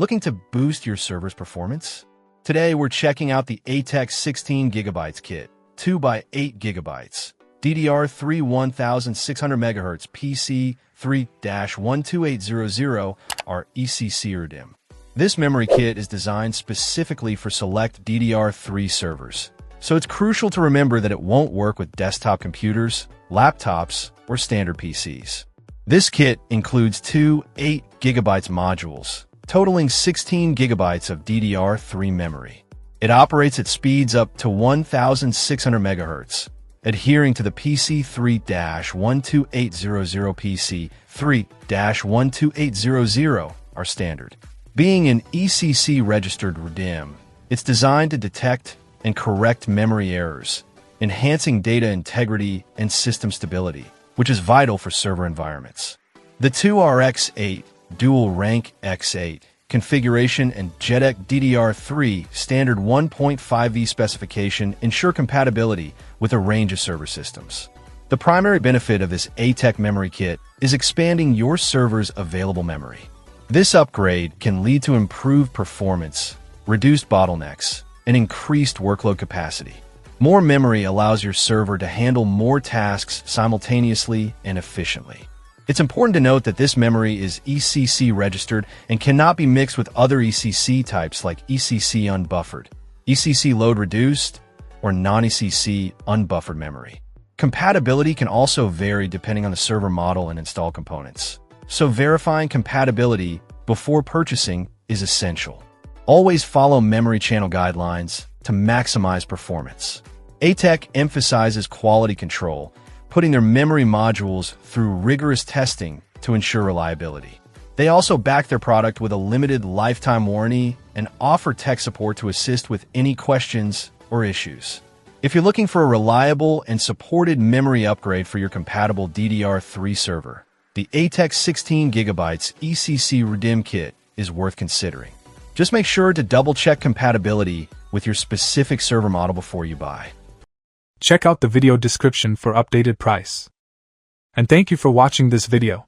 Looking to boost your server's performance? Today, we're checking out the ATEC 16GB kit, 2x8 GB, DDR3 1600 MHz PC 3-12800 or ECC RDIMM. This memory kit is designed specifically for select DDR3 servers, so it's crucial to remember that it won't work with desktop computers, laptops, or standard PCs. This kit includes two 8GB modules, totaling 16 GB of DDR3 memory. It operates at speeds up to 1600 MHz, adhering to the PC 3-12800 PC 3-12800 our standard. Being an ECC-registered RDIMM, it's designed to detect and correct memory errors, enhancing data integrity and system stability, which is vital for server environments. The 2RX8 Dual Rank X8 configuration and JEDEC DDR3 standard 1.5V specification ensure compatibility with a range of server systems. The primary benefit of this ATEC memory kit is expanding your server's available memory. This upgrade can lead to improved performance, reduced bottlenecks, and increased workload capacity. More memory allows your server to handle more tasks simultaneously and efficiently. It's important to note that this memory is ECC registered and cannot be mixed with other ECC types like ECC unbuffered, ECC load reduced, or non-ECC unbuffered memory. Compatibility can also vary depending on the server model and installed components, so verifying compatibility before purchasing is essential. Always follow memory channel guidelines to maximize performance. ATEC emphasizes quality control, putting their memory modules through rigorous testing to ensure reliability. They also back their product with a limited lifetime warranty and offer tech support to assist with any questions or issues. If you're looking for a reliable and supported memory upgrade for your compatible DDR3 server, the ATEC 16GB ECC RDIMM kit is worth considering. Just make sure to double-check compatibility with your specific server model before you buy. Check out the video description for updated price. And thank you for watching this video.